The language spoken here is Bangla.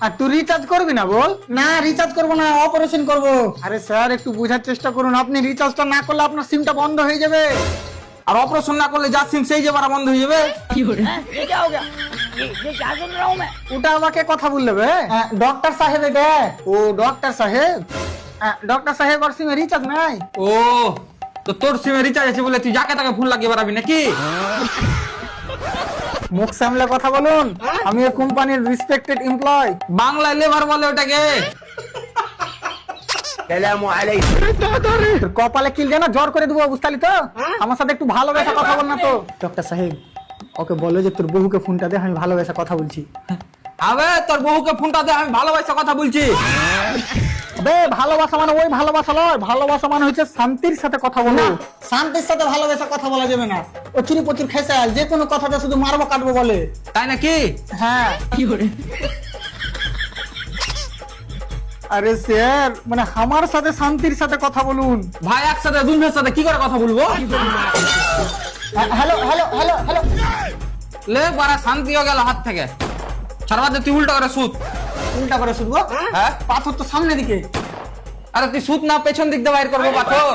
আর তুই রিচার্জ করবি না বল? না রিচার্জ করবো না, অপারেশন করবো। আরে স্যার একটু বোঝার চেষ্টা করুন, আপনি রিচার্জটা না করলে আপনার সিমটা বন্ধ হয়ে যাবে। আর অপারেশন না করলে যা সিম সেই যে বারা বন্ধ হয়ে যাবে। ये क्या हो गया? ये क्या सुन रहा हूँ मैं? ওটা আমাকে কথা বললে বে? ডক্টর সাহেব এটা। ও ডক্টর সাহেব, ডক্টর সাহেব আর সিমে রিচার্জ নাই। ও তো তোর সিমে রিচার্জ আছে বলে তুই যাকে তাকে ফোন লাগিয়ে বেড়াবি নাকি? মুখ সামলে কথা বলুন, আমি এই কোম্পানির রেসপেক্টেড এমপ্লয়। বাংলায় লেবার বলে ওটাকে। তোর কপালে কিল যেন জ্বর করে দেবো, বুঝতালি তো? আমার সাথে একটু ভালোবেসে কথা বল না তো। ডক্টর সাহেব ওকে বলো যে তোর বহুকে ফোনটা দে, আমি ভালোবেসে কথা বলছি। আবে তোর বহুকে ফোনটা দে, আমি ভালোবাসা কথা বলছি। বে ভালোবাসা মানে ওই ভালোবাসা নয়, ভালোবাসা মানে হচ্ছে শান্তির সাথে কথা বলো। শান্তির সাথে ভালোবেসে কথা বলা যাবে না। ও চুরি প্রচুর খেসে, যে কোনো কথাটা শুধু মারবো কাটবো বলে। তাই নাকি? হ্যাঁ আরে স্যার মানে আমার সাথে শান্তির সাথে কথা বলুন। ভাই একসাথে দুজনের সাথে কি করে কথা বলবো? Hello hello hello hello. লে বারা শান্তি হয়ে গেল হাত থেকে। ছাড়বাতে তুই উল্টা করে সুত। উল্টা করে শুধবো? হ্যাঁ পাথর তো সামনে দিকে। আরে তুই সুত না পেছন দিক দিয়ে বাইর করবো পাথর।